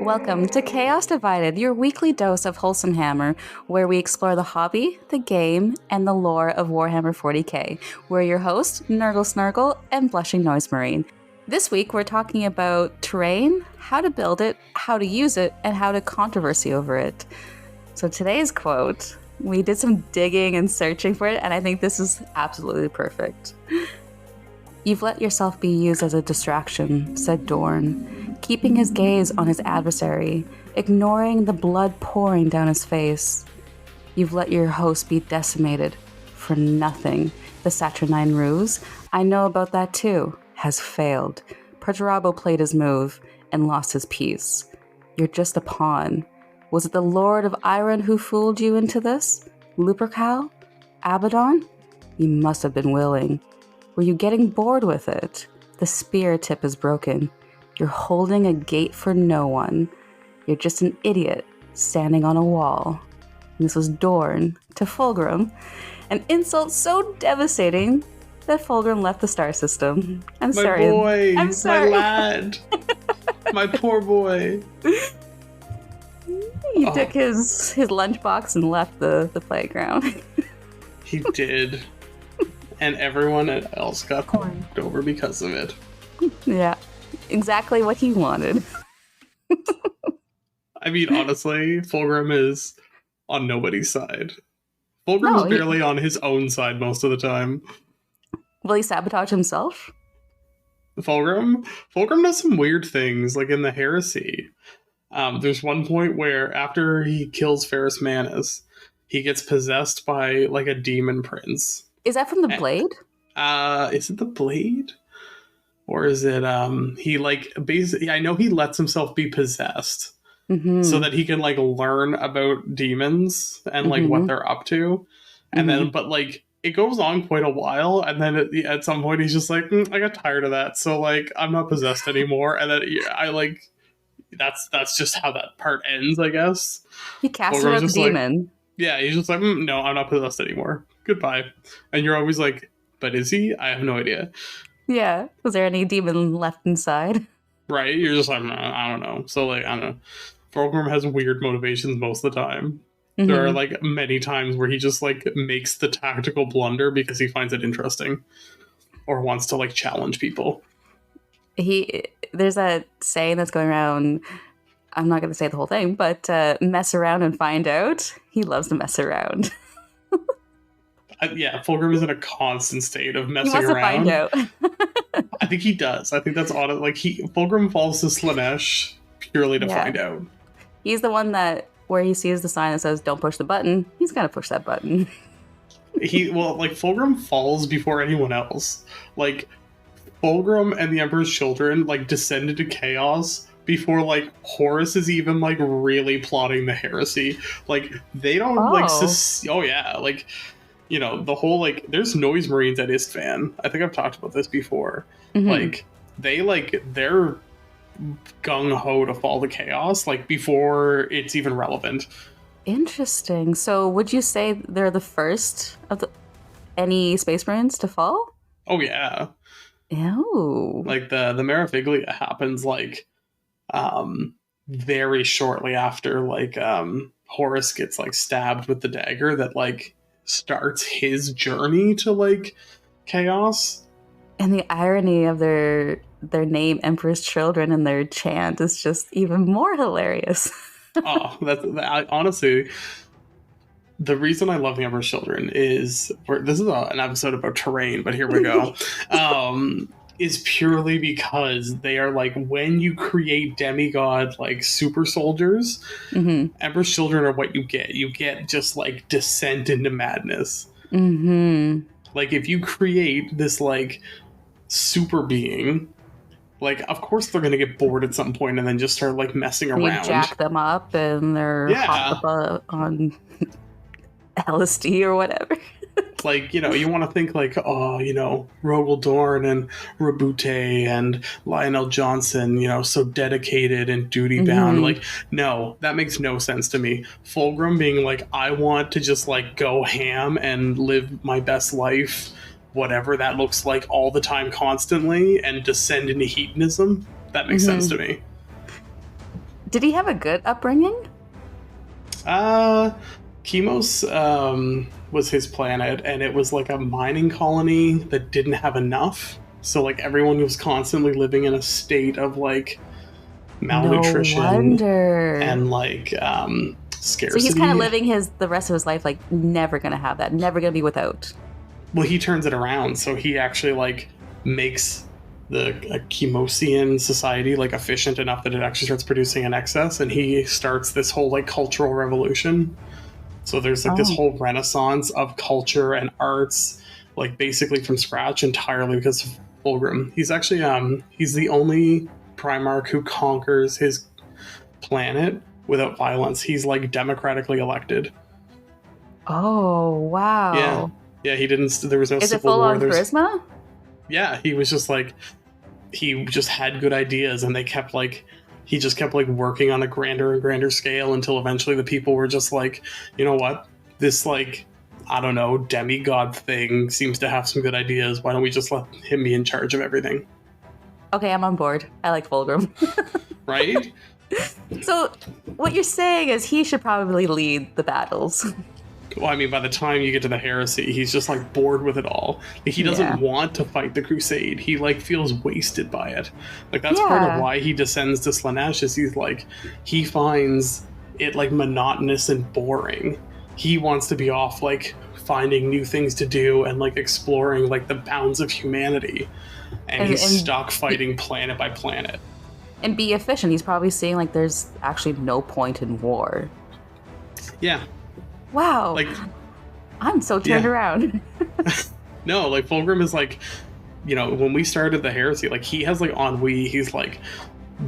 Welcome to Chaos Divided, your weekly dose of WholesomeHammer, where we explore the hobby, the game, and the lore of Warhammer 40k. We're your hosts, Nurgle Snurgle and BlushingNoiseMarine. This week, we're talking about terrain, how to build it, how to use it, and how to controversy over it. So today's quote, we did some digging and searching for it, and I think this is absolutely perfect. "You've let yourself be used as a distraction," said Dorn, keeping his gaze on his adversary, ignoring the blood pouring down his face. "You've let your host be decimated for nothing. The Saturnine ruse, I know about that too, has failed. Perturabo played his move and lost his piece. You're just a pawn. Was it the Lord of Iron who fooled you into this? Lupercal? Abaddon? You must have been willing. Were you getting bored with it? The spear tip is broken. You're holding a gate for no one. You're just an idiot standing on a wall." And this was Dorn to Fulgrim, an insult so devastating that Fulgrim left the star system. I'm sorry. My boy, I'm sorry. my lad, my poor boy. He took his lunchbox and left the playground. He did. And everyone else got fucked over because of it. Yeah, exactly what he wanted. I mean, honestly, Fulgrim is on nobody's side. Fulgrim is barely on his own side most of the time. Will he sabotage himself? Fulgrim does some weird things, like in the Heresy. There's one point where after he kills Ferrus Manus, he gets possessed by like a demon prince. Is that from the Blade? Is it the Blade? Or is it, he like, basically, I know he lets himself be possessed so that he can like learn about demons and like what they're up to. And then, but like, it goes on quite a while. And then at some point he's just like, I got tired of that. So like, I'm not possessed anymore. And then I like, that's just how that part ends, I guess. He casted out the demon. Like, yeah, he's just like, no, I'm not possessed anymore. Goodbye. And you're always like, but is he? I have no idea. Yeah. Was there any demon left inside? Right? You're just like, I don't know. So, like, I don't know. Fulgrim has weird motivations most of the time. There are, like, many times where he just, like, makes the tactical blunder because he finds it interesting. Or wants to, like, challenge people. There's a saying that's going around, I'm not going to say the whole thing, but mess around and find out. He loves to mess around. Yeah, Fulgrim is in a constant state of messing He around. wants to find out. I think he does. I think that's odd. Like, Fulgrim falls to Slaanesh purely to find out. He's the one that, where he sees the sign that says, "Don't push the button," he's got to push that button. Fulgrim falls before anyone else. Like, Fulgrim and the Emperor's Children, like, descend into chaos before, like, Horus is even, like, really plotting the heresy. Like, they don't, oh yeah, like, you know, the whole, like, there's Noise Marines at Istvan. I think I've talked about this before. Like, they're gung-ho to fall to chaos, like, before it's even relevant. Interesting. So would you say they're the first of any Space Marines to fall? Oh, yeah. Oh. Like, the Meraviglia happens, like, very shortly after, like, Horus gets, like, stabbed with the dagger that, like, starts his journey to, like, chaos. And the irony of their name, Emperor's Children, and their chant is just even more hilarious. Honestly, the reason I love the Emperor's Children is, this is an episode about terrain, but here we go. Is purely because they are, like, when you create demigod, like, super soldiers, Emperor's Children are what you get. You get just, like, descent into madness. Like, if you create this, like, super being, like, of course they're gonna get bored at some point and then just start, like, messing around. You jack them up and they're hopped up on LSD or whatever. Like, you know, you want to think, like, oh, you know, Rogel Dorn and Rabute and Lionel Johnson, you know, so dedicated and duty-bound. Like, no, that makes no sense to me. Fulgrim being like, I want to just, like, go ham and live my best life, whatever that looks like all the time, constantly, and descend into hedonism. That makes sense to me. Did he have a good upbringing? Chemos was his planet, and it was like a mining colony that didn't have enough. So like everyone was constantly living in a state of like malnutrition No wonder. and like scarcity. So he's kind of living the rest of his life like never gonna have that, never gonna be without. Well, he turns it around, so he actually like makes the Chemosian society like efficient enough that it actually starts producing in excess, and he starts this whole like cultural revolution. So there's like this whole renaissance of culture and arts, like basically from scratch entirely because of Fulgrim. He's actually he's the only Primarch who conquers his planet without violence. He's like democratically elected. Oh wow. Yeah, he didn't. There was no Is it civil full war. on charisma? Yeah, he was just like, he just had good ideas, and they kept like, he just kept like working on a grander and grander scale until eventually the people were just like, you know what, this like, I don't know, demigod thing seems to have some good ideas. Why don't we just let him be in charge of everything? Okay, I'm on board. I like Fulgrim. Right? So what you're saying is he should probably lead the battles. Well, I mean, by the time you get to the heresy, he's just like bored with it all. Like, he doesn't want to fight the crusade. He like feels wasted by it. Like that's part of why he descends to Slaanesh. Is he's like, he finds it like monotonous and boring. He wants to be off like finding new things to do and like exploring like the bounds of humanity. And he's stuck fighting planet by planet. And be efficient. He's probably seeing like there's actually no point in war. Yeah. Wow. Like, I'm so turned around. No, like Fulgrim is like, you know, when we started the heresy, like he has like ennui. He's like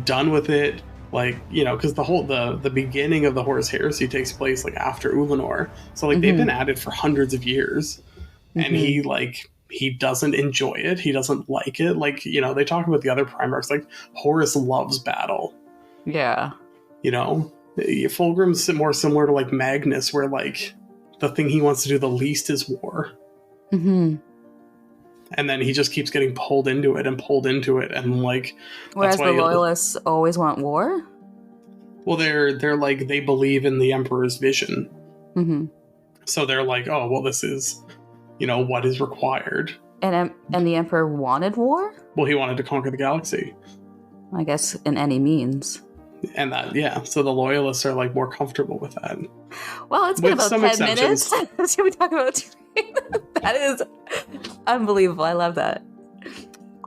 done with it. Like, you know, because the beginning of the Horus Heresy takes place like after Ulanor. So like they've been at it for hundreds of years. And he doesn't enjoy it. He doesn't like it. Like, you know, they talk about the other Primarchs. Like Horus loves battle. Yeah. You know? Fulgrim's more similar to like Magnus, where like the thing he wants to do the least is war. And then he just keeps getting pulled into it, and like. Whereas the loyalists always want war. Well, they're like, they believe in the Emperor's vision. So they're like, oh well, this is, you know, what is required. And the Emperor wanted war. Well, he wanted to conquer the galaxy. I guess in any means. And that, yeah, so the loyalists are like more comfortable with that. Well, it's been about 10 minutes. Should we talk about that? Is unbelievable. I love that.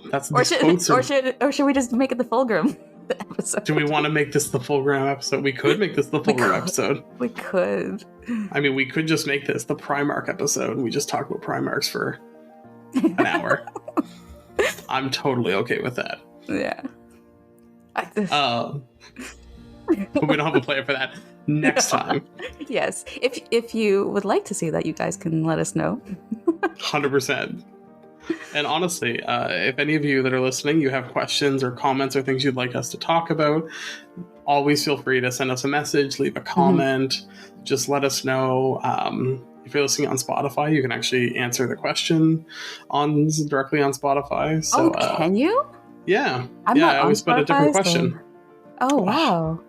That's or should we just make it the Fulgrim episode? Do we want to make this the Fulgrim episode? We could make this the Fulgrim episode. We could. I mean, we could just make this the Primarch episode, and we just talk about Primarchs for an hour. I'm totally okay with that. Yeah. But we don't have a plan for that next time. Yes. If you would like to see that, you guys can let us know. 100%. And honestly, if any of you that are listening, you have questions or comments or things you'd like us to talk about, always feel free to send us a message, leave a comment, just let us know. If you're listening on Spotify, you can actually answer the question directly on Spotify. So, can you? Yeah. I always put a different question. Oh, wow.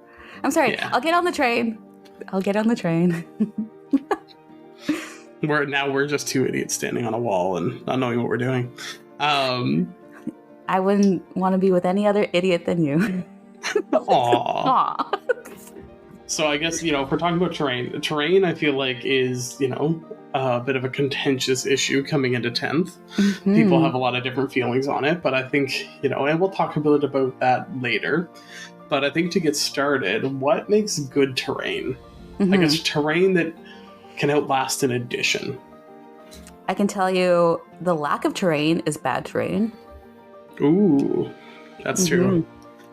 I'm sorry. Yeah. I'll get on the train. We're just two idiots standing on a wall and not knowing what we're doing. I wouldn't want to be with any other idiot than you. Aww. So I guess, you know, if we're talking about terrain I feel like is, you know, a bit of a contentious issue coming into 10th. People have a lot of different feelings on it, but I think, you know, and we'll talk a bit about that later. But I think to get started, what makes good terrain? I guess terrain that can outlast an edition. I can tell you the lack of terrain is bad terrain. Ooh, that's true.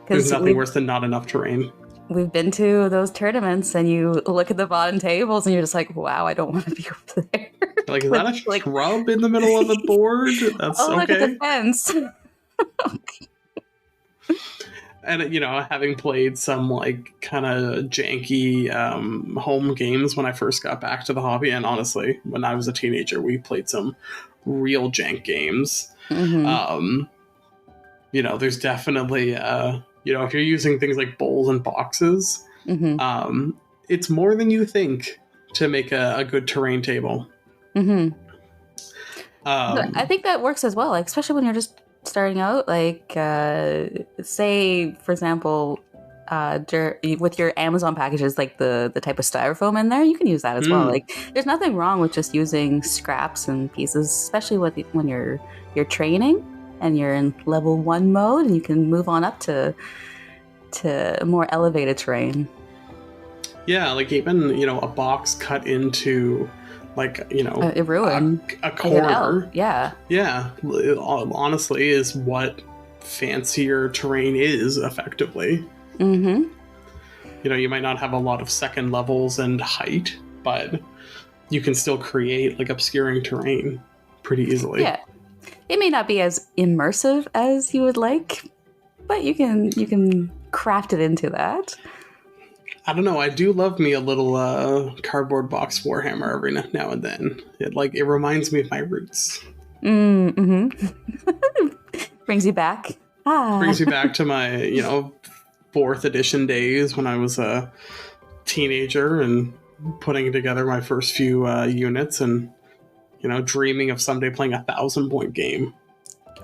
There's nothing worse than not enough terrain. We've been to those tournaments and you look at the bottom tables and you're just like, wow, I don't want to be over there. Like, is that a shrub in the middle of the board? That's okay. Look at the fence. And, you know, having played some, like, kind of janky home games when I first got back to the hobby, and honestly, when I was a teenager, we played some real jank games. You know, there's definitely if you're using things like bowls and boxes, it's more than you think to make a good terrain table. I think that works as well, like, especially when you're just starting out. Like, say, for example, with your Amazon packages, like the type of styrofoam in there, you can use that as well. Like, there's nothing wrong with just using scraps and pieces, especially when you're training and you're in level 1 mode, and you can move on up to more elevated terrain. Yeah, like even a box cut into like a ruin, a corner. Yeah. Honestly, is what fancier terrain is effectively. You might not have a lot of second levels and height, but you can still create like obscuring terrain pretty easily. Yeah, it may not be as immersive as you would like, but you can craft it into that. I don't know. I do love me a little cardboard box Warhammer every now and then. It reminds me of my roots. Brings you back. Brings you back to my 4th edition days when I was a teenager and putting together my first few units and dreaming of someday playing a 1,000-point game.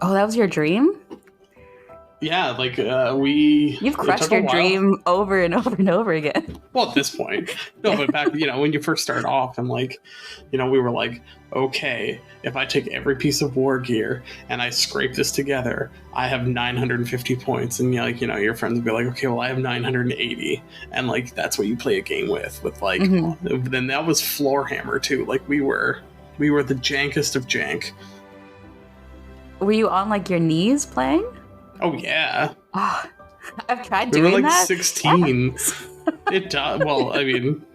Oh, that was your dream? Yeah, like You've crushed your dream over and over and over again. Well, at this point. No, but back, when you first start off and we were like, okay, if I take every piece of war gear and I scrape this together, I have 950 points. And your friends would be like, okay, well, I have 980. And that's what you play a game with then that was Floorhammer too. Like we were the jankest of jank. Were you on your knees playing? Oh, yeah. Oh, I've tried doing that. We were 16. It does. Well, I mean,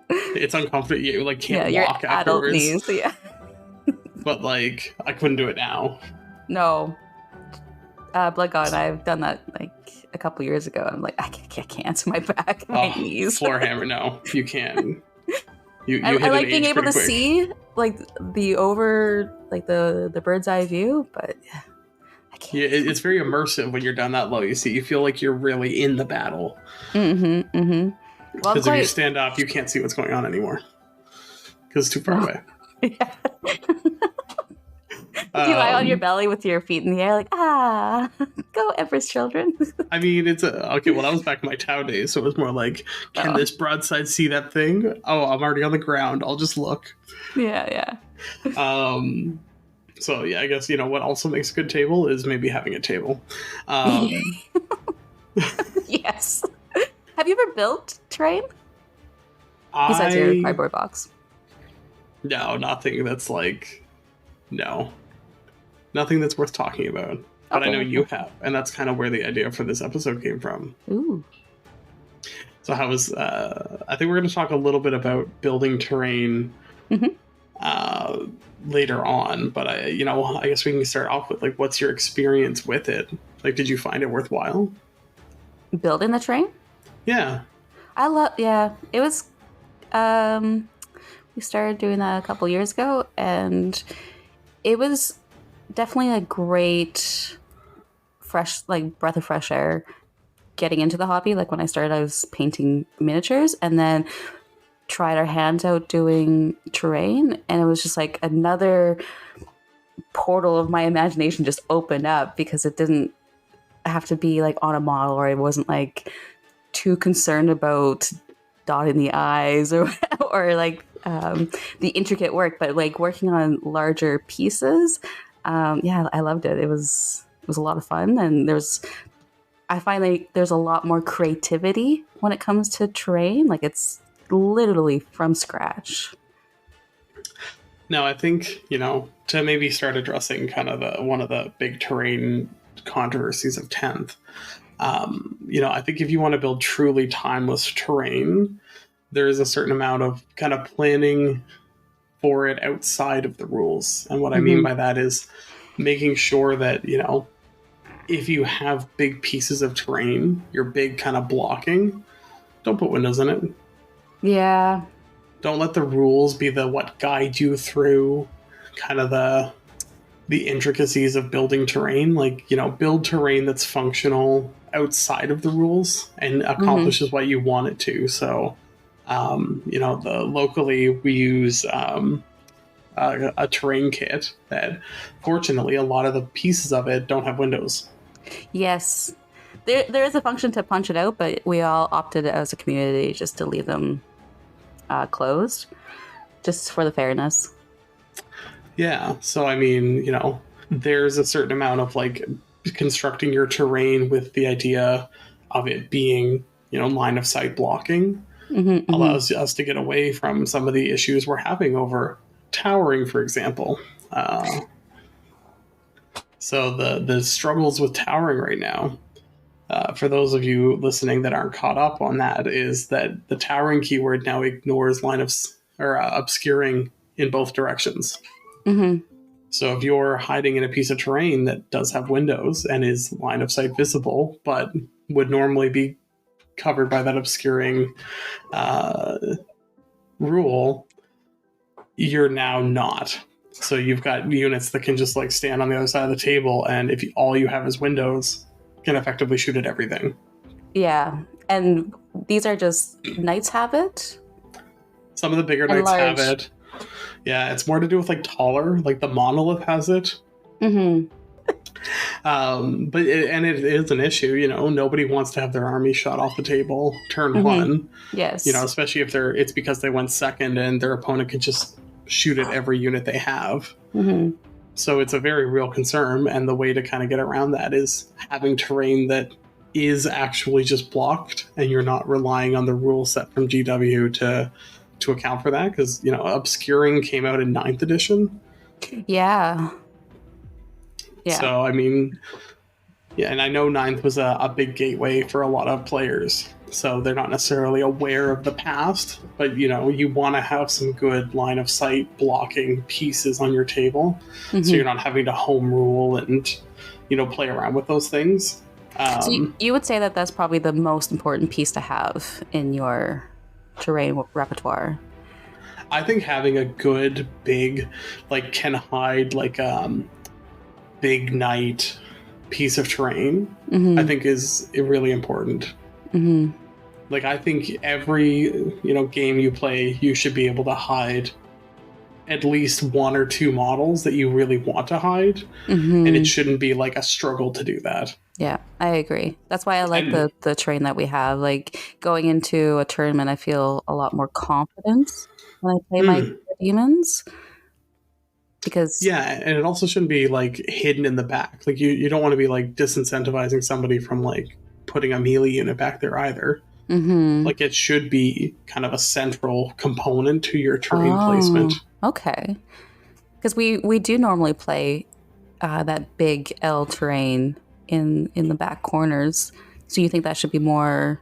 it's uncomfortable. You can't walk your afterwards. Adult knees, yeah. But I couldn't do it now. No. Blood God and I have done that a couple years ago. I'm like, I can't. My back, my knees. Floorhammer, no, you can't. I like being able to see the bird's eye view, but yeah. Yeah, it's very immersive when you're down that low. You feel like you're really in the battle. Well, because if you stand up, you can't see what's going on anymore because it's too far away. Yeah. You lie on your belly with your feet in the air, go Empress children. I mean, okay. Well, that was back in my Tau days, so it was more like, can this broadside see that thing? Oh, I'm already on the ground. I'll just look. Yeah. So, yeah, I guess, what also makes a good table is maybe having a table. Yes. Have you ever built terrain? Besides your cardboard box? No, nothing that's no. Nothing that's worth talking about. But I know you have, and that's kind of where the idea for this episode came from. Ooh. So I think we're going to talk a little bit about building terrain later on, but I guess we can start off with what's your experience with it? Did you find it worthwhile? Building the terrain? Yeah. It was, we started doing that a couple years ago, and it was definitely a great fresh breath of fresh air getting into the hobby. When I started, I was painting miniatures, and then tried our hands out doing terrain, and it was just another portal of my imagination just opened up, because it didn't have to be on a model, or I wasn't too concerned about dotting the I's or the intricate work, but working on larger pieces. I loved it. It was a lot of fun, and I find there's a lot more creativity when it comes to terrain. It's literally from scratch. No, I think, to maybe start addressing kind of one of the big terrain controversies of 10th, I think if you want to build truly timeless terrain, there is a certain amount of kind of planning for it outside of the rules. And what I mean by that is making sure that, if you have big pieces of terrain, your big kind of blocking, don't put windows in it. Yeah. Don't let the rules be what guide you through kind of the intricacies of building terrain. Build terrain that's functional outside of the rules and accomplishes what you want it to. So, locally we use a terrain kit that, fortunately, a lot of the pieces of it don't have windows. Yes. There is a function to punch it out, but we all opted as a community just to leave them closed, just for the fairness. Yeah, so I mean, there's a certain amount of like constructing your terrain with the idea of it being, line of sight blocking allows us to get away from some of the issues we're having over towering, for example. So the struggles with towering right now, for those of you listening that aren't caught up on that, is that the towering keyword now ignores obscuring in both directions. So if you're hiding in a piece of terrain that does have windows and is line of sight visible, but would normally be covered by that obscuring rule, you're now not. So you've got units that can just like stand on the other side of the table, and if all you have is windows, can effectively shoot at everything. Yeah, and these are just knights have it? Some of the bigger knights have it. Yeah, it's more to do with like taller, like the monolith has it. But it is an issue, nobody wants to have their army shot off the table turn one. Yes. Especially if it's because they went second and their opponent can just shoot at every unit they have. So it's a very real concern, and the way to kind of get around that is having terrain that is actually just blocked, and you're not relying on the rule set from GW to account for that, because obscuring came out in 9th edition. Yeah. So I mean, and I know 9th was a big gateway for a lot of players, so they're not necessarily aware of the past, but you want to have some good line of sight blocking pieces on your table, so you're not having to home rule and play around with those things. So you would say that that's probably the most important piece to have in your terrain repertoire. I think having a good big, like, can hide like big knight piece of terrain, I think is really important. Like, I think every game you play, you should be able to hide at least one or two models that you really want to hide, and it shouldn't be like a struggle to do that. Yeah, I agree. That's why I like the terrain that we have. Like, going into a tournament, I feel a lot more confident when I play my demons. Because and it also shouldn't be like hidden in the back. Like, you don't want to be like disincentivizing somebody from like putting a melee unit back there either. Like, it should be kind of a central component to your terrain placement. Okay, because we do normally play that big L terrain in the back corners. So you think that should be more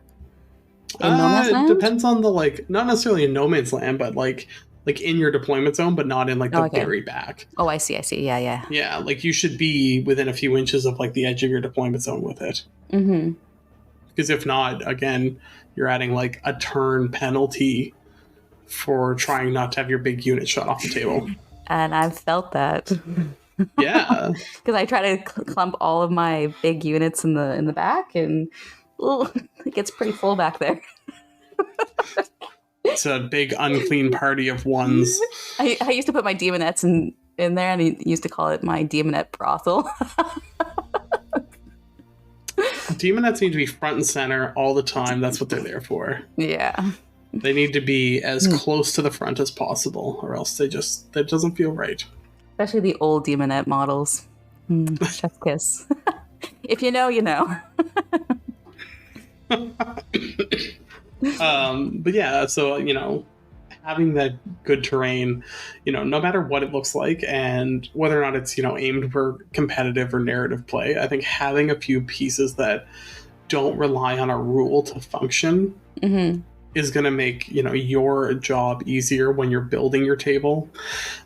in no man's land? It depends on the, like, not necessarily in no man's land, but like in your deployment zone, but not in like the very back. Oh, I see. Yeah. Yeah, like, you should be within a few inches of like the edge of your deployment zone with it. Because if not, again, you're adding like a turn penalty for trying not to have your big unit shot off the table. And I've felt that. Yeah. Because I try to clump all of my big units in the back, and it gets pretty full back there. It's a big unclean party of ones. I used to put my demonettes in there, and I used to call it my demonette brothel. Demonettes need to be front and center all the time. That's what they're there for. Yeah. They need to be as close to the front as possible, or else that doesn't feel right. Especially the old demonette models. Chef's kiss. If you know, you know. But yeah, so, having that good terrain, no matter what it looks like and whether or not it's, aimed for competitive or narrative play, I think having a few pieces that don't rely on a rule to function is going to make, your job easier when you're building your table.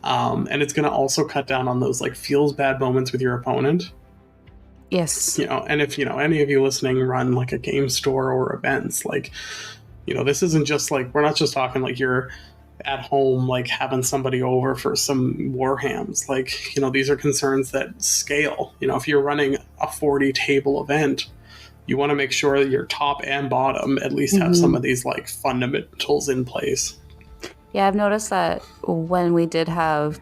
And it's going to also cut down on those like feels bad moments with your opponent. Yes. And if, any of you listening run like a game store or events, like, this isn't just like, we're not just talking like you're at home, like having somebody over for some Warhams. Like, these are concerns that scale. If you're running a 40 table event, you want to make sure that your top and bottom at least have some of these like fundamentals in place. Yeah, I've noticed that when we did have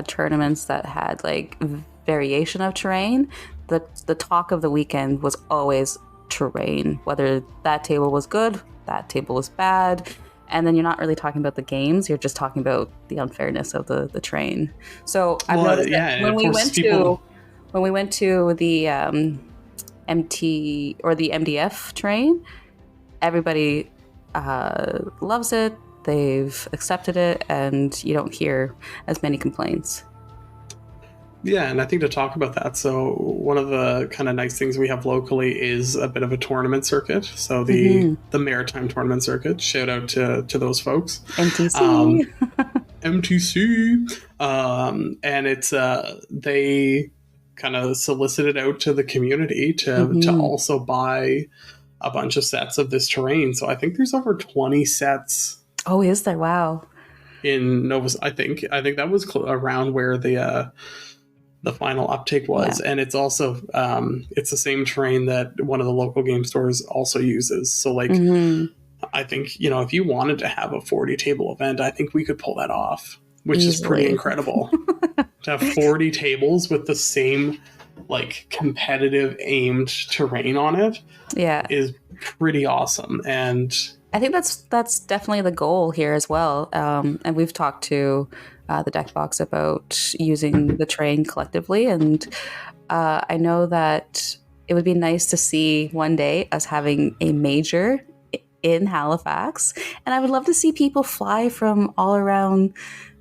tournaments that had like variation of terrain, the talk of the weekend was always terrain, whether that table was good, that table was bad. And then you're not really talking about the games, you're just talking about the unfairness of the terrain. So I've noticed that when we went to the MT or the MDF terrain, everybody loves it. They've accepted it, and you don't hear as many complaints. Yeah, and I think to talk about that, so one of the kind of nice things we have locally is a bit of a tournament circuit. So the Maritime Tournament Circuit, shout out to those folks. MTC. MTC. And it's they kind of solicited out to the community to also buy a bunch of sets of this terrain. So I think there's over 20 sets. Oh, is there? Wow. In Nova, I think that was around where the final uptake was. And it's also it's the same terrain that one of the local game stores also uses. So like I think, you know, if you wanted to have a 40 table event, I think we could pull that off, which is pretty incredible. To have 40 tables with the same like competitive aimed terrain on it is pretty awesome. And I think that's definitely the goal here as well. And we've talked to the deck box about using the terrain collectively. And I know that it would be nice to see one day us having a major in Halifax. And I would love to see people fly from all around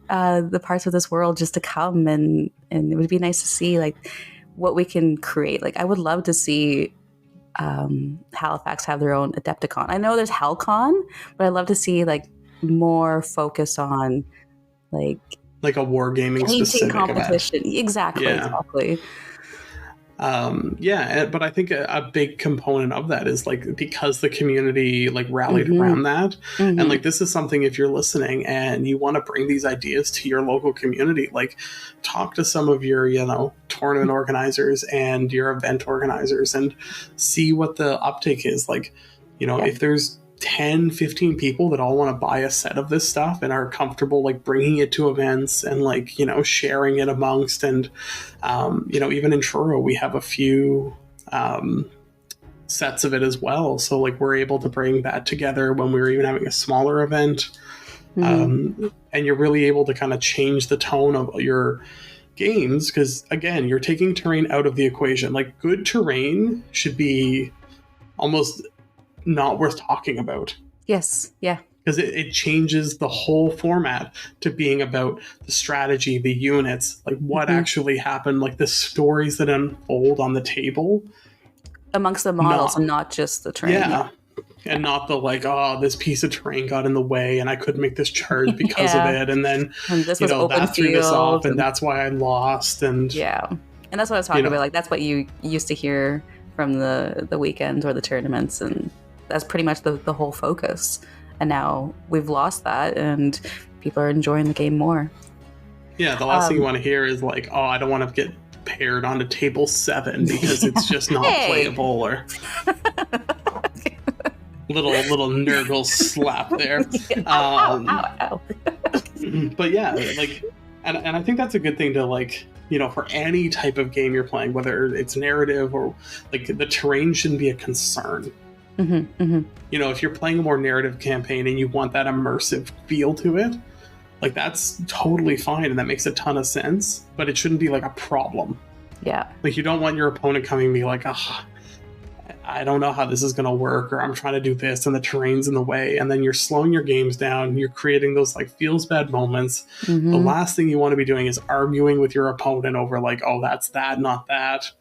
the parts of this world just to come. And it would be nice to see like what we can create. Like I would love to see Halifax have their own Adepticon. I know there's HalCon, but I'd love to see like more focus on like a wargaming specific competition event. Exactly. But I think a big component of that is like because the community like rallied around that, and like this is something, if you're listening and you want to bring these ideas to your local community, like talk to some of your, you know, tournament organizers and your event organizers and see what the uptake is. Like, you know, if there's 10, 15 people that all want to buy a set of this stuff and are comfortable like bringing it to events and like, you know, sharing it amongst, and you know, even in Truro we have a few sets of it as well, so like we're able to bring that together when we were even having a smaller event. And you're really able to kind of change the tone of your games, because again, you're taking terrain out of the equation. Like good terrain should be almost not worth talking about. Yes. Yeah. Because it changes the whole format to being about the strategy, the units, like what actually happened, like the stories that unfold on the table. Amongst the models and not just the terrain. Yeah. And not the like, oh, this piece of terrain got in the way and I couldn't make this charge because of it. And then, this was open that threw this off and that's why I lost. And yeah. And that's what I was talking about. Like, that's what you used to hear from the weekends or the tournaments. And that's pretty much the whole focus. And now we've lost that and people are enjoying the game more. Yeah, the last thing you want to hear is like, oh, I don't want to get paired onto table 7 because it's just not playable, or little Nurgle slap there. Ow. But yeah, like, and I think that's a good thing to like, you know, for any type of game you're playing, whether it's narrative or like the terrain shouldn't be a concern. You know, if you're playing a more narrative campaign and you want that immersive feel to it, like that's totally fine and that makes a ton of sense, but it shouldn't be like a problem. Yeah. Like you don't want your opponent coming and be like, I don't know how this is going to work, or I'm trying to do this and the terrain's in the way, and then you're slowing your games down, you're creating those like feels bad moments. The last thing you want to be doing is arguing with your opponent over like, oh, that's that, not that.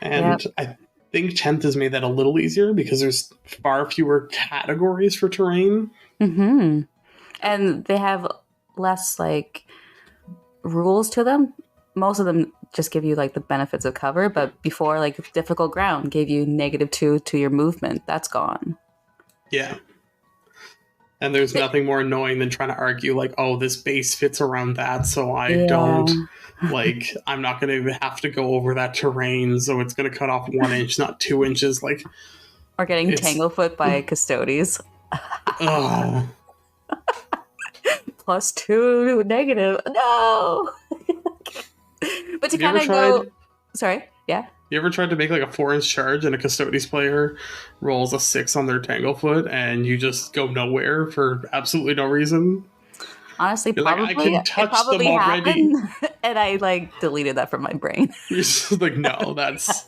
And I think 10th has made that a little easier because there's far fewer categories for terrain. And they have less like rules to them. Most of them just give you like the benefits of cover, but before, like difficult ground gave you -2 to your movement. That's gone. Yeah. And there's nothing more annoying than trying to argue like, oh, this base fits around that, so I don't Like, I'm not going to have to go over that terrain, so it's going to cut off 1 inch, not 2 inches. Like, Or getting it's tanglefoot by custodies. oh, +2 negative. No. But to have you kind ever of go, tried? sorry, yeah. You ever tried to make like a 4 inch charge and a Custodes player rolls a 6 on their Tanglefoot and you just go nowhere for absolutely no reason? Honestly, You're like, I probably can it touch them probably already. happened, and I like deleted that from my brain. You're just like, no, that's.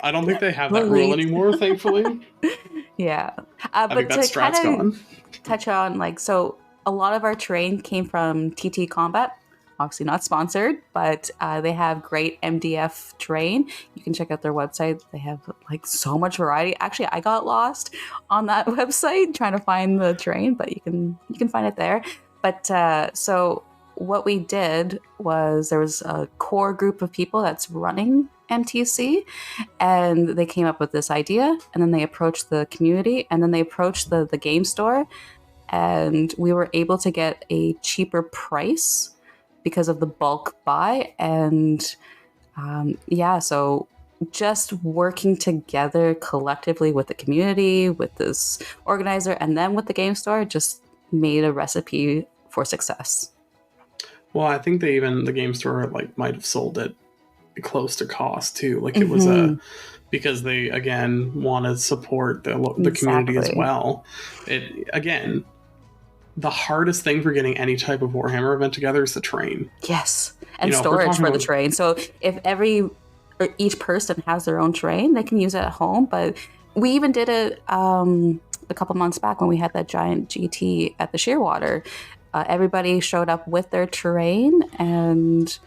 I don't think they have that rule Delete. anymore, thankfully. Yeah, I think but that to kind strat's of gone. touch on like so, a lot of our terrain came from TT Combat. Obviously not sponsored, but they have great MDF terrain. You can check out their website. They have like so much variety. Actually, I got lost on that website trying to find the terrain, but you can find it there. But so what we did was there was a core group of people that's running MTC, and they came up with this idea, and then they approached the community, and then they approached the game store, and we were able to get a cheaper price because of the bulk buy. And yeah, so just working together collectively with the community, with this organizer, and then with the game store just made a recipe for success. Well, I think the game store like might have sold it close to cost too. Like it was because they again want to support the community as Exactly. well. It again, the hardest thing for getting any type of Warhammer event together is the train. Yes, and If we're storage talking for the about- train. So if each person has their own train, they can use it at home. But we even did it a couple months back when we had that giant GT at the Shearwater. Everybody showed up with their terrain, and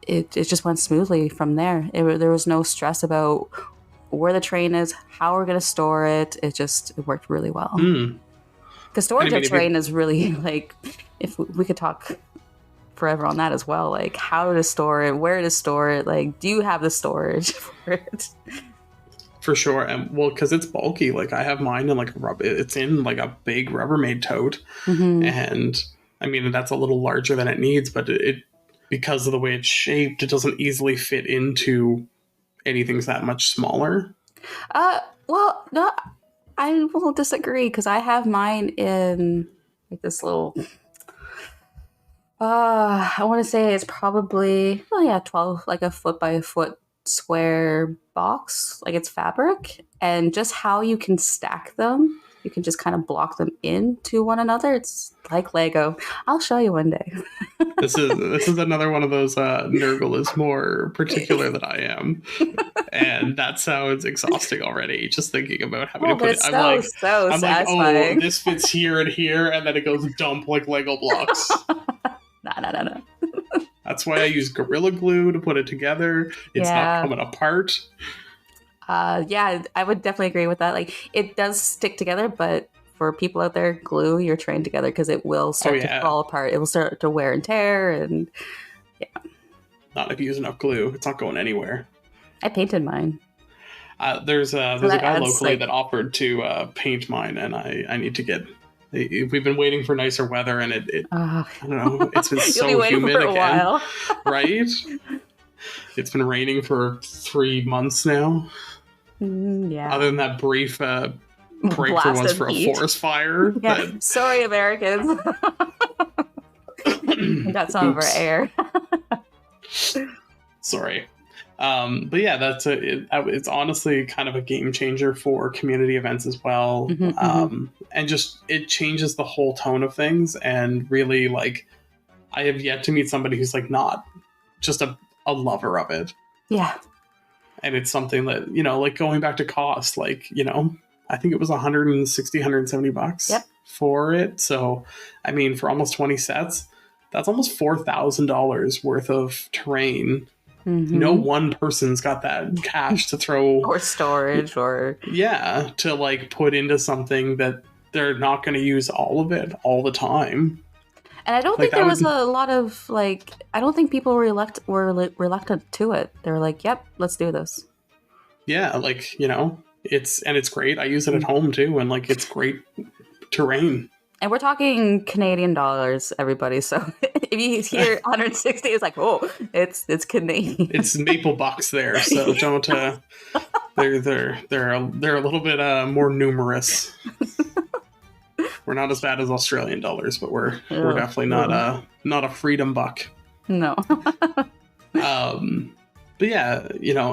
it just went smoothly from there. There was no stress about where the train is, how we're going to store it. It worked really well. Because storage of terrain is really like, if we could talk forever on that as well, like how to store it, where to store it, like do you have the storage for it? For sure. And well, because it's bulky. Like I have mine in like it's in like a big Rubbermaid tote. And I mean that's a little larger than it needs, but it because of the way it's shaped, it doesn't easily fit into anything that much smaller. Well, no, I will disagree because I have mine in like this little I want to say it's probably 12, like a foot by a foot square box, like it's fabric, and just how you can stack them, you can just kind of block them into one another. It's like Lego. I'll show you one day. This is another one of those Nurgle is more particular than I am, and that sounds exhausting already. Just thinking about having to put it. I'm like, oh, this fits here and here, and then it goes dump like Lego blocks. No. That's why I use Gorilla Glue to put it together. It's not coming apart. Yeah, I would definitely agree with that. Like, it does stick together, but for people out there, glue your train together because it will start to fall apart. It will start to wear and tear, and yeah. Not if you use enough glue. It's not going anywhere. I painted mine. There's a guy locally that offered to paint mine, and I need to get. We've been waiting for nicer weather, and I don't know. It's been so humid for a again, while. right? It's been raining for 3 months now. Yeah. Other than that brief break Blast for once of for heat. a forest fire. Yeah. Sorry, Americans. We got some of our air. Sorry. But yeah, it's honestly kind of a game changer for community events as well. And just it changes the whole tone of things, and really like I have yet to meet somebody who's like not just a lover of it. Yeah. And it's something that, like going back to cost, like, I think it was $160-$170 for it. So, I mean, for almost 20 sets, that's almost $4,000 worth of terrain. No one person's got that cash to throw or storage or to like put into something that they're not going to use all of it all the time. And I don't think there was a lot of like, I don't think people were reluctant to it. They were like, yep, let's do this. Yeah. Like, it's great. I use it at home too. And like, it's great terrain. And we're talking Canadian dollars, everybody. So if you hear 160, it's like, oh, it's Canadian. It's maple bucks there, so don't. They're a little bit more numerous. We're not as bad as Australian dollars, but we're definitely not a freedom buck. No. But yeah,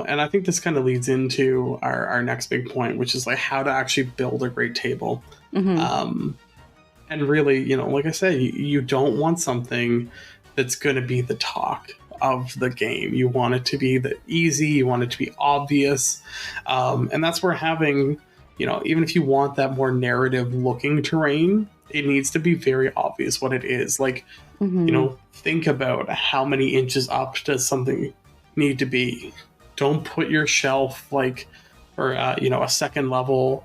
and I think this kind of leads into our next big point, which is like how to actually build a great table. Mm-hmm. And really, like I said, you don't want something that's going to be the talk of the game. You want it to be easy. You want it to be obvious. And that's where having, even if you want that more narrative looking terrain, it needs to be very obvious what it is. Like, think about how many inches up does something need to be. Don't put your shelf or a second level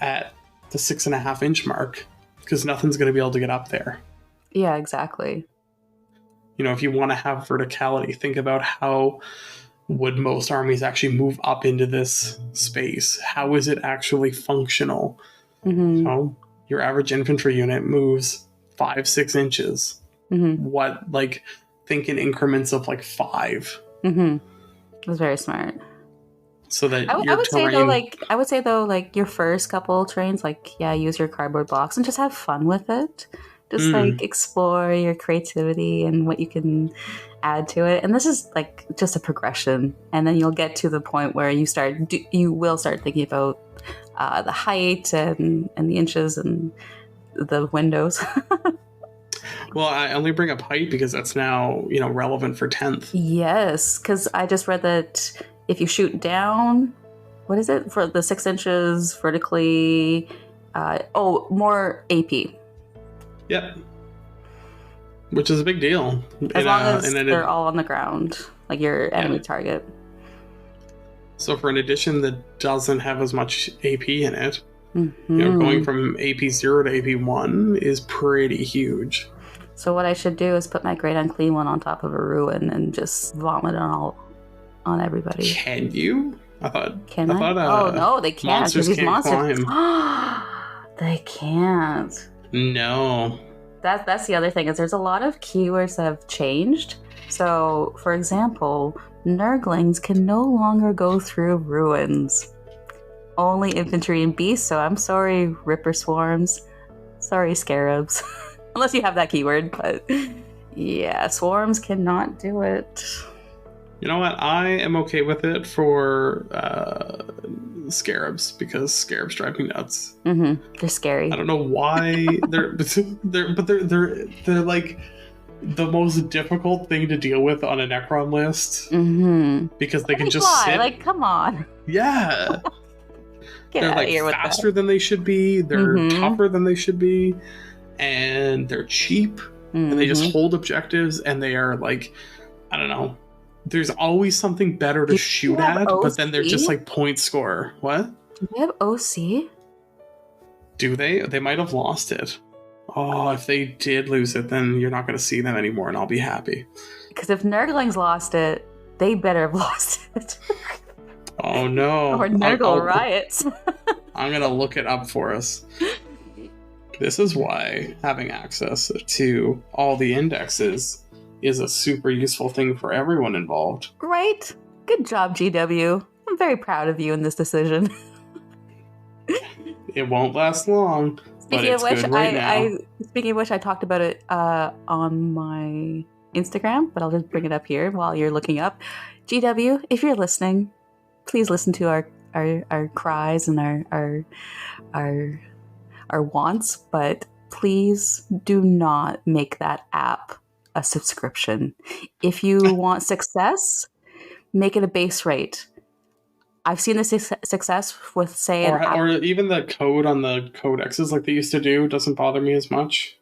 at the 6.5 inch mark, because nothing's going to be able to get up there. Yeah, exactly. If you want to have verticality, think about how would most armies actually move up into this space? How is it actually functional? So your average infantry unit moves 5-6 inches. What, think in increments of 5. That's very smart. So that I would say though, your first couple trains, use your cardboard box and just have fun with it. Just explore your creativity and what you can add to it. And this is just a progression, and then you'll get to the point where you will start thinking about the height and the inches and the windows. Well, I only bring up height because that's now relevant for 10th. Yes, because I just read that if you shoot down, what is it for the 6 inches vertically? More AP. Yep. Which is a big deal. As long as they're all on the ground, like your enemy target. So for an edition that doesn't have as much AP in it, going from AP 0 to AP 1 is pretty huge. So what I should do is put my Great Unclean One on top of a ruin and just vomit on everybody. Can you? I thought. Oh no, they can't. Monsters these can't monsters climb. They can't. No. That's the other thing, is there's a lot of keywords that have changed. So, for example, Nurglings can no longer go through ruins. Only infantry and beasts. So I'm sorry, Ripper Swarms. Sorry, Scarabs. Unless you have that keyword, but yeah, Swarms cannot do it. You know what? I am okay with it for Scarabs, because Scarabs drive me nuts. They're scary. I don't know why they're like the most difficult thing to deal with on a Necron list. Because they can just sit. Come on. Yeah. They're here with faster than they should be. They're tougher than they should be, and they're cheap. And they just hold objectives, and they are I don't know. There's always something better to shoot at, but then they're just point score. What? Do they have OC? Do they? They might have lost it. Oh, if they did lose it, then you're not going to see them anymore, and I'll be happy. Because if Nurglings lost it, they better have lost it. Oh no. Or Nurgle riots. I'm going to look it up for us. This is why having access to all the indexes is a super useful thing for everyone involved. Right? Good job, GW. I'm very proud of you in this decision. It won't last long, but it's good right now. Speaking of which, I talked about it on my Instagram, but I'll just bring it up here while you're looking up. GW, if you're listening, please listen to our cries and our wants, but please do not make that app a subscription. If you want success, make it a base rate. I've seen the success with, say, or even the code on the codexes like they used to do doesn't bother me as much.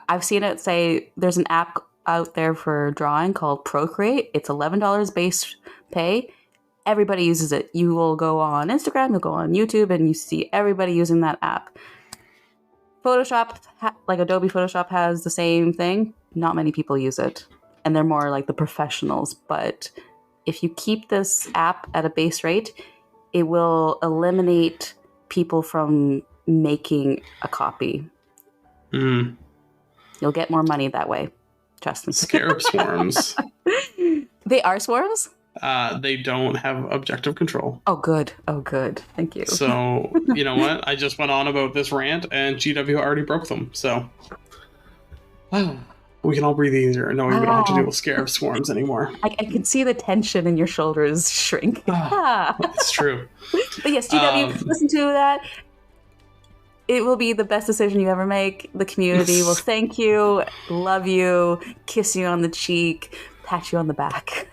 I've seen it say there's an app out there for drawing called Procreate. It's $11 base pay. Everybody uses it. You will go on Instagram, you'll go on YouTube, and you see everybody using that app. Photoshop, Adobe Photoshop has the same thing. Not many people use it, and they're more like the professionals. But if you keep this app at a base rate, it will eliminate people from making a copy. Mm. You'll get more money that way. Trust me. Scarab swarms. They are swarms? They don't have objective control. Oh, good. Oh, good. Thank you. So, you know what? I just went on about this rant, and GW already broke them. So, we can all breathe easier knowing we don't have to deal with scarab swarms anymore. I can see the tension in your shoulders shrink. It's true. But yes, GW, listen to that. It will be the best decision you ever make. The community will thank you, love you, kiss you on the cheek, pat you on the back.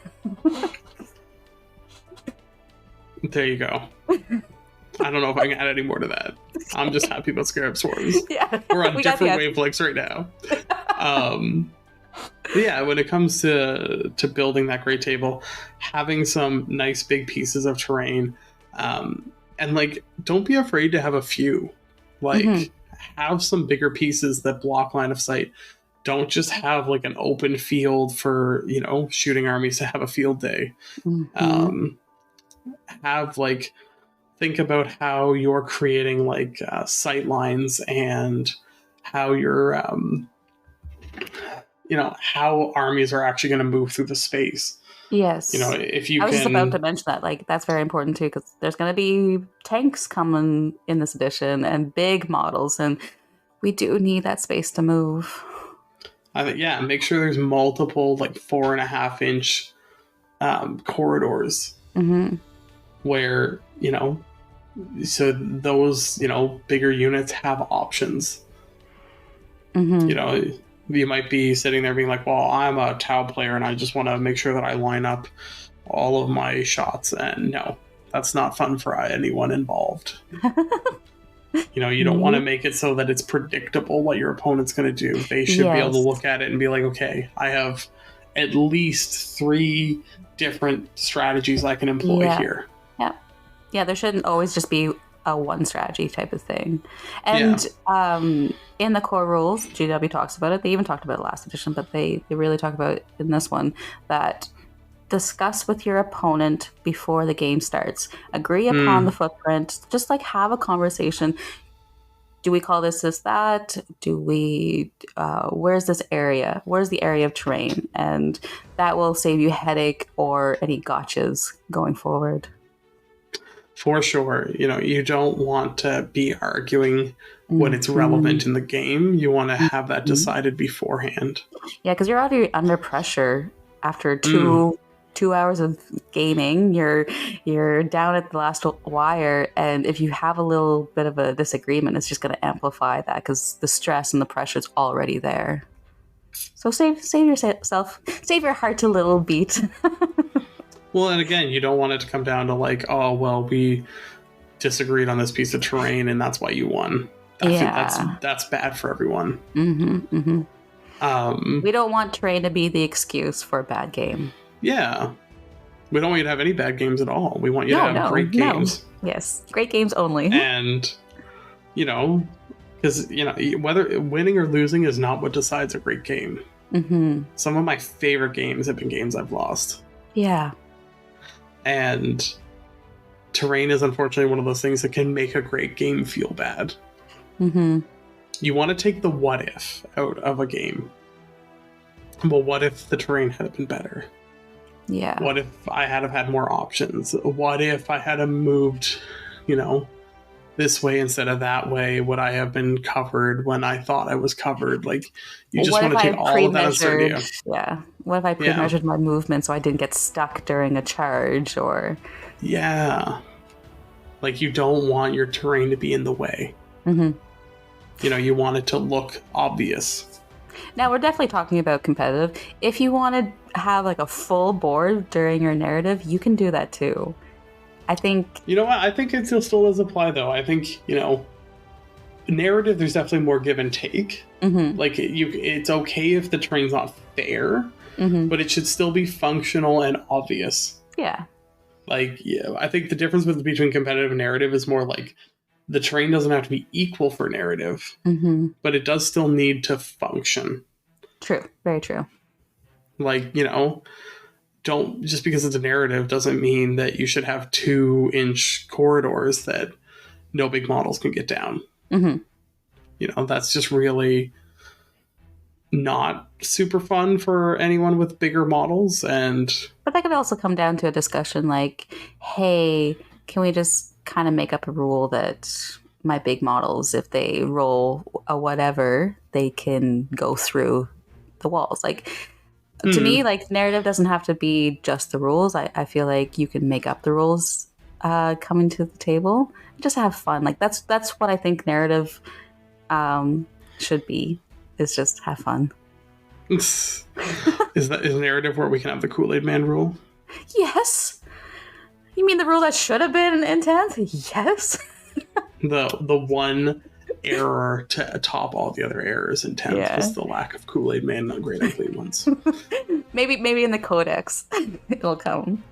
There you go. I don't know if I can add any more to that. I'm just happy about scarab swarms. Yeah, we're on different wavelengths right now. Yeah, when it comes to building that great table, having some nice big pieces of terrain, and like, don't be afraid to have a few. Like, have some bigger pieces that block line of sight. Don't just have like an open field for, you know, shooting armies to have a field day. Have like, think about how you're creating like sight lines and how you're, you know, how armies are actually going to move through the space. Yes. You know, if you I was just about to mention that. Like, that's very important too, because there's going to be tanks coming in this edition and big models, and we do need that space to move. I think, yeah, make sure there's multiple like 4.5 inch corridors where, you know, so those, you know, bigger units have options. You know, you might be sitting there being like, well, I'm a Tau player and I just want to make sure that I line up all of my shots. And no, that's not fun for anyone involved. You know, you don't want to make it so that it's predictable what your opponent's going to do. They should be able to look at it and be like, okay, I have at least 3 different strategies I can employ here. Yeah, there shouldn't always just be a one strategy type of thing. And in the core rules, GW talks about it. They even talked about it last edition, but they really talk about it in this one, that discuss with your opponent before the game starts. Agree upon the footprint. Just like have a conversation. Do we call this that? Do we, where's this area? Where's the area of terrain? And that will save you headache or any gotchas going forward. For sure. You know, you don't want to be arguing when it's relevant in the game. You want to have that decided beforehand. Yeah, because you're already under pressure after two hours of gaming. You're down at the last wire, and if you have a little bit of a disagreement, it's just going to amplify that because the stress and the pressure is already there. So save yourself, save your heart a little beat. Well, and again, you don't want it to come down to like, oh, well, we disagreed on this piece of terrain and that's why you won. That's bad for everyone. We don't want terrain to be the excuse for a bad game. Yeah. We don't want you to have any bad games at all. We want you to have great games. Yes, great games only. And, you know, because, you know, whether winning or losing is not what decides a great game. Some of my favorite games have been games I've lost. Yeah. And terrain is unfortunately one of those things that can make a great game feel bad. You want to take the what if out of a game. Well, what if the terrain had been better? Yeah. What if I had have had more options? What if I had moved, you know, this way instead of that way? Would I have been covered when I thought I was covered? Like, you just want to take all of that uncertainty out. Yeah. What if I pre-measured my movement so I didn't get stuck during a charge or... Yeah. Like, you don't want your terrain to be in the way. You know, you want it to look obvious. Now, we're definitely talking about competitive. If you want to have like a full board during your narrative, you can do that too. I think... You know what? I think it still does apply, though. I think, you know, narrative, there's definitely more give and take. Like, it's okay if the terrain's not fair, but it should still be functional and obvious. Yeah. Like, yeah, I think the difference between competitive and narrative is more like the terrain doesn't have to be equal for narrative, but it does still need to function. True. Very true. Like, you know, don't just because it's a narrative doesn't mean that you should have 2-inch corridors that no big models can get down. Mm-hmm. That's just really not super fun for anyone with bigger models. But that could also come down to a discussion like, hey, can we just kind of make up a rule that my big models, if they roll a whatever, they can go through the walls? Like, to me, like, narrative doesn't have to be just the rules. I feel like you can make up the rules coming to the table. Just have fun. Like, that's what I think narrative should be, is just have fun. Is narrative where we can have the Kool-Aid Man rule? Yes. You mean the rule that should have been in 10th? Yes. The one error to top all the other errors in 10th was the lack of Kool-Aid Man on Great Unclean Ones. maybe in the Codex it'll come.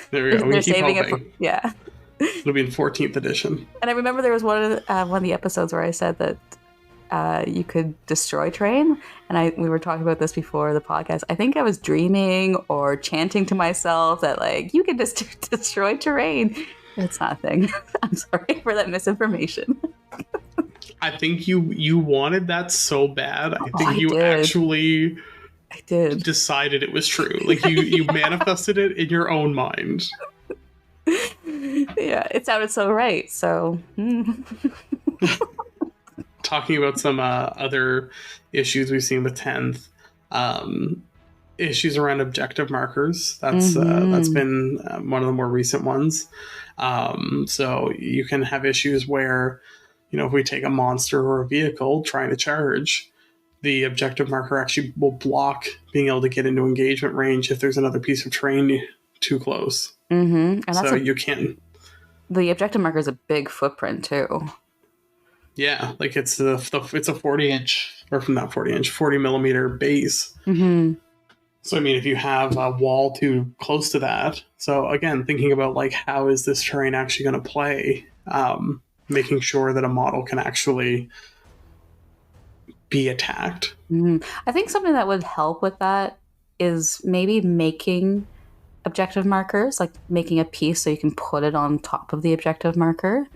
There we go. They're saving it for, yeah. It'll be in 14th edition. And I remember there was one of the episodes where I said that you could destroy terrain, and we were talking about this before the podcast. I think I was dreaming or chanting to myself that, like, you can just destroy terrain. It's not a thing. I'm sorry for that misinformation. I think you wanted that so bad. I think you did. actually I did. decided it was true. Like, you manifested it in your own mind. Yeah, it sounded so right. So talking about some other issues we've seen with 10th, issues around objective markers. That's been one of the more recent ones. So you can have issues where, if we take a monster or a vehicle trying to charge, the objective marker actually will block being able to get into engagement range if there's another piece of terrain too close. Mm-hmm. And so you can. The objective marker is a big footprint too. Yeah, like it's a 40-inch, or from that 40-inch, 40-millimeter base. Mm-hmm. So, I mean, if you have a wall too close to that, so again, thinking about, like, how is this terrain actually going to play, making sure that a model can actually be attacked. Mm-hmm. I think something that would help with that is maybe making objective markers, like making a piece so you can put it on top of the objective marker.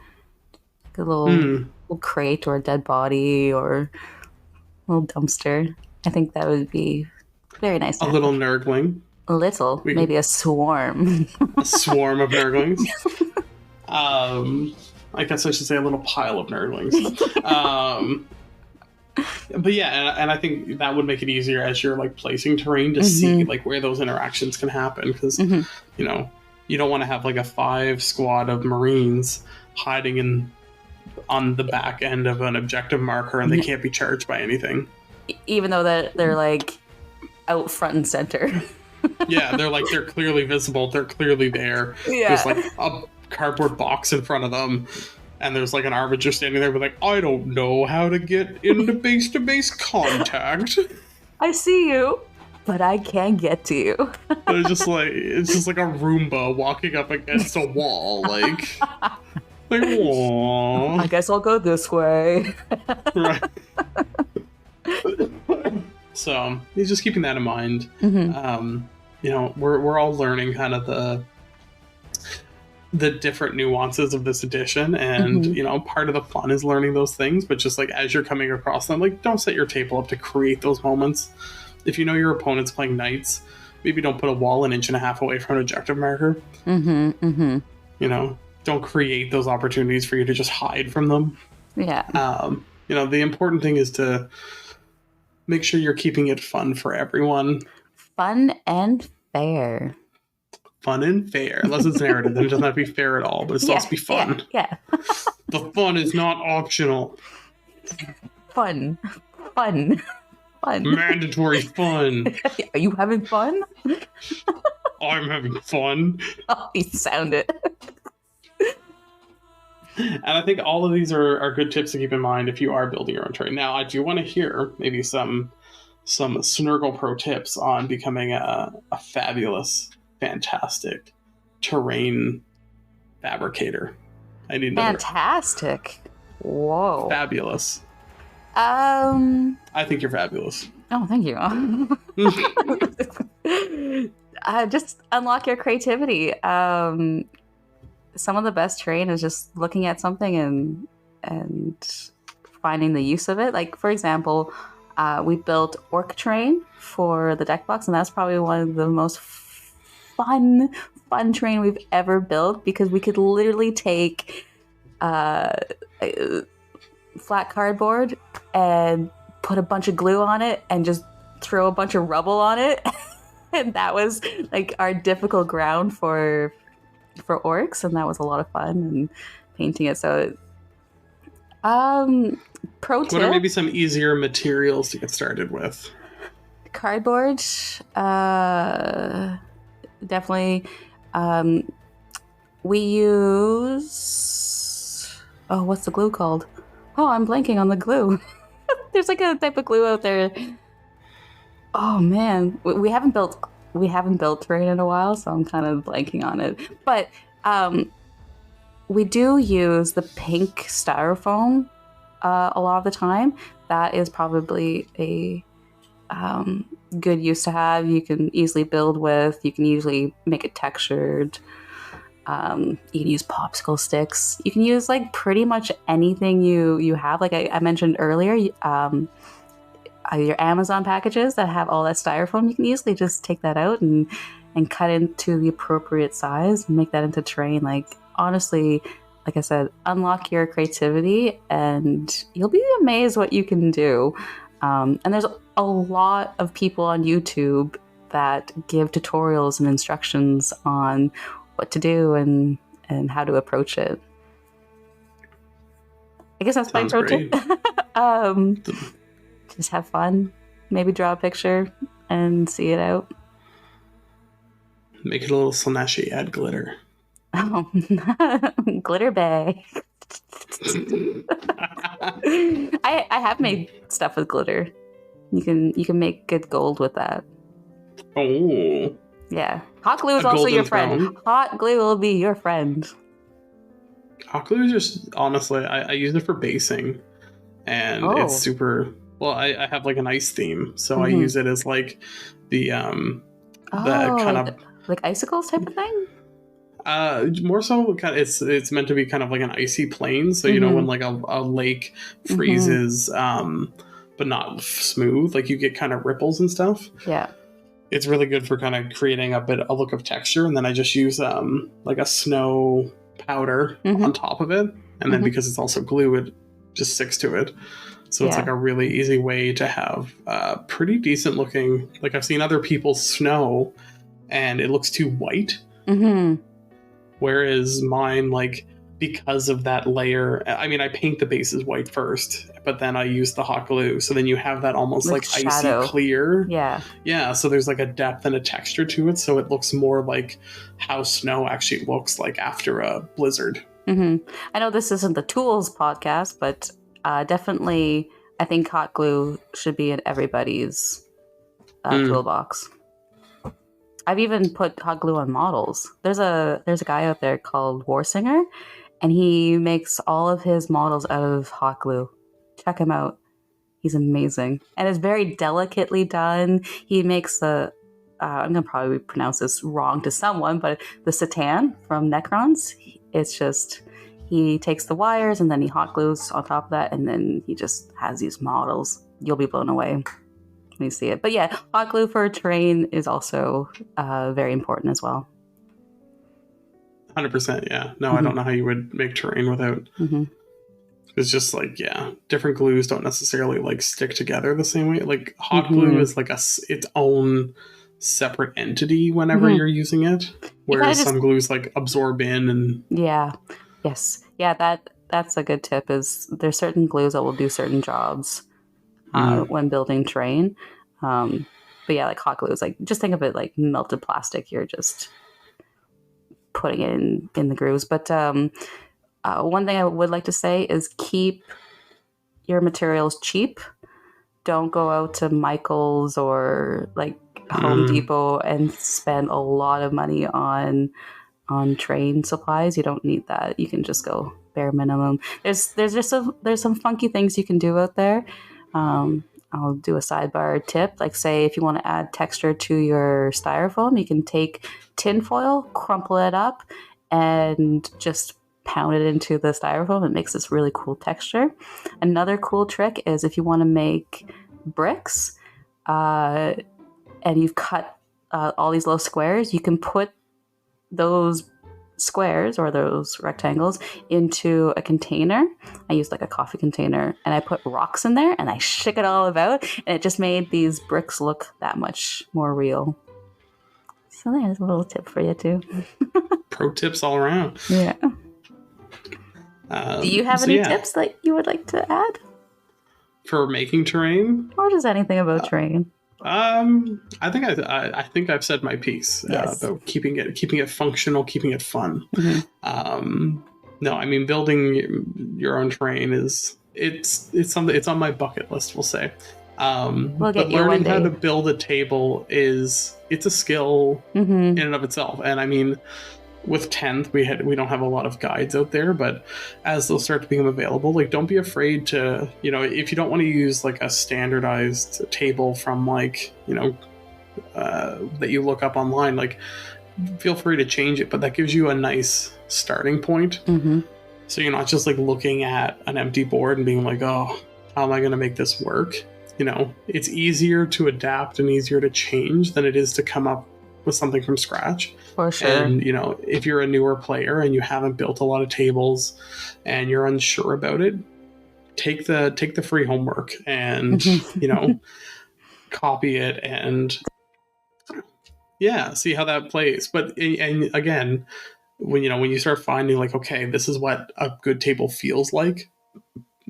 Like a little crate or a dead body or a little dumpster. I think that would be very nice. A little nurgling. Maybe a swarm. A swarm of nurglings. I guess I should say a little pile of nurglings. But yeah, and I think that would make it easier as you're, like, placing terrain to see, like, where those interactions can happen, because you don't want to have, like, a 5 squad of Marines hiding on the back end of an objective marker and they can't be charged by anything, even though they're like out front and center. Yeah, they're clearly visible, they're clearly there. There's, like, a cardboard box in front of them, and there's, like, an armiger standing there with, like, I don't know how to get into base-to-base contact. I see you, but I can't get to you. It's just like a Roomba walking up against a wall, like, whoa. I guess I'll go this way. Right. So he's just keeping that in mind. We're all learning kind of the different nuances of this edition, and part of the fun is learning those things, but just, like, as you're coming across them, like, don't set your table up to create those moments. If you know your opponent's playing knights, maybe don't put a wall an inch and a half away from an objective marker. Don't create those opportunities for you to just hide from them. Yeah. The important thing is to make sure you're keeping it fun for everyone. Fun and fair. Fun and fair. Unless it's narrative, then it doesn't have to be fair at all, but it's supposed to be fun. Yeah. The fun is not optional. Fun. Mandatory fun. Are you having fun? I'm having fun. Oh, you sound it. And I think all of these are good tips to keep in mind if you are building your own terrain. Now, I do want to hear maybe some Snurgle Pro tips on becoming a fabulous, fantastic terrain fabricator. I need another. Fantastic. Whoa. Fabulous. I think you're fabulous. Oh, thank you. Just unlock your creativity. Some of the best terrain is just looking at something and finding the use of it. Like, for example, we built Orc Train for the deck box, and that's probably one of the most fun train we've ever built, because we could literally take flat cardboard and put a bunch of glue on it and just throw a bunch of rubble on it. And that was like our difficult ground for orcs, and that was a lot of fun, and painting it. So pro tip, what are maybe some easier materials to get started with? Cardboard, definitely. We use, what's the glue called? Oh, I'm blanking on the glue. There's like a type of glue out there. Oh man, we haven't built terrain in a while, so I'm kind of blanking on it. But we do use the pink styrofoam a lot of the time. That is probably a good use to have. You can easily build with. You can usually make it textured. You can use popsicle sticks. You can use like pretty much anything you have. Like I mentioned earlier, your Amazon packages that have all that styrofoam, you can easily just take that out and cut into the appropriate size and make that into terrain. Like, honestly, like I said, unlock your creativity and you'll be amazed what you can do. And there's a lot of people on YouTube that give tutorials and instructions on what to do and how to approach it. I guess that's my pro tip. Just have fun. Maybe draw a picture and see it out. Make it a little Slaneshi, add glitter. Oh, glitter bag. I have made stuff with glitter. You can make good gold with that. Oh. Yeah. Hot glue is also your friend. Throne. Hot glue will be your friend. Hot glue is just, honestly, I use it for basing. And it's super... Well, I have like an ice theme, so I use it as like the kind of like icicles type of thing. More so, it's meant to be kind of like an icy plane. So you know when like a lake freezes, but not smooth, like you get kind of ripples and stuff. Yeah, it's really good for kind of creating a look of texture. And then I just use like a snow powder on top of it, and then because it's also glue, it just sticks to it. So it's like a really easy way to have pretty decent looking, like I've seen other people's snow and it looks too white. Whereas mine, like, because of that layer, I mean, I paint the bases white first, but then I use the hot glue. So then you have that almost like shadow. Icy clear. Yeah. Yeah. So there's like a depth and a texture to it. So it looks more like how snow actually looks like after a blizzard. I know this isn't the tools podcast, but definitely, I think hot glue should be in everybody's toolbox. I've even put hot glue on models. There's a guy out there called Warsinger, and he makes all of his models out of hot glue. Check him out. He's amazing. And it's very delicately done. He makes the, I'm going to probably pronounce this wrong to someone, but the Satan from Necrons, it's just... He takes the wires and then he hot glues on top of that, and then he just has these models. You'll be blown away when you see it. But yeah, hot glue for terrain is also very important as well. 100%, yeah. No, I don't know how you would make terrain without. It's just like, different glues don't necessarily like stick together the same way. Like hot glue is like its own separate entity whenever you're using it, whereas some glues like absorb in and... Yeah. Yes. Yeah, that's a good tip, is there's certain glues that will do certain jobs when building terrain. But yeah, like hot glue is like, just think of it like melted plastic. You're just putting it in the grooves. But one thing I would like to say is keep your materials cheap. Don't go out to Michael's or like Home Depot and spend a lot of money on train supplies. You don't need that. You can just go bare minimum. There's some funky things you can do out there. I'll do a sidebar tip. Like, say if you want to add texture to your styrofoam, you can take tin foil, crumple it up, and just pound it into the styrofoam. It makes this really cool texture. Another cool trick is if you want to make bricks and you've cut all these little squares, you can put those squares or those rectangles into a container. I used like a coffee container, and I put rocks in there and I shook it all about, and it just made these bricks look that much more real. So there's a little tip for you too. Pro tips all around. Yeah. Do you have any tips that you would like to add for making terrain, or just anything about terrain? I think I've said my piece about keeping it functional, keeping it fun. Mm-hmm. No, I mean, building your own terrain it's something, it's on my bucket list, we'll say. We'll get but you learning one day. how to build a table it's a skill in and of itself. And I mean, with 10th, we don't have a lot of guides out there, but as they'll start to become available, like, don't be afraid to, if you don't want to use like a standardized table from like, that you look up online, like, feel free to change it, but that gives you a nice starting point. Mm-hmm. So you're not just like looking at an empty board and being like, oh, how am I going to make this work? It's easier to adapt and easier to change than it is to come up with something from scratch. For sure. And if you're a newer player and you haven't built a lot of tables and you're unsure about it, take the free homework and copy it and see how that plays. But and again, when you start finding like, okay, this is what a good table feels like,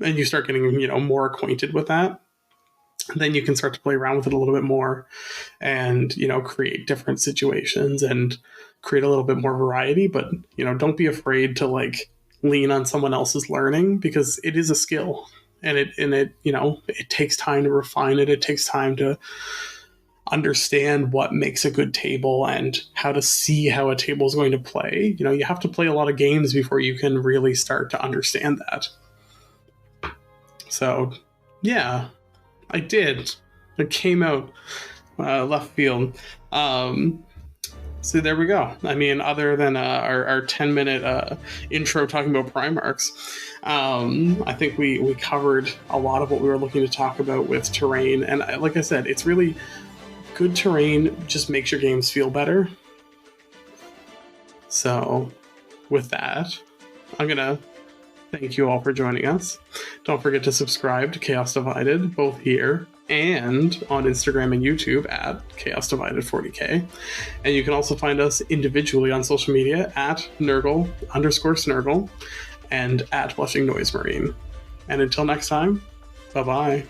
and you start getting more acquainted with that, then you can start to play around with it a little bit more and, create different situations and create a little bit more variety. But, don't be afraid to like lean on someone else's learning, because it is a skill, and it takes time to refine it. It takes time to understand what makes a good table and how to see how a table is going to play. You have to play a lot of games before you can really start to understand that. So, yeah. I did. It came out left field. So there we go. I mean, other than our 10-minute intro talking about Primarchs, I think we covered a lot of what we were looking to talk about with terrain. And like I said, it's really good terrain just makes your games feel better. So with that, I'm going to thank you all for joining us. Don't forget to subscribe to Chaos Divided, both here and on Instagram and YouTube at Chaos Divided 40K. And you can also find us individually on social media at Nurgle_Snurgle and at BlushingNoiseMarine. And until next time, bye-bye.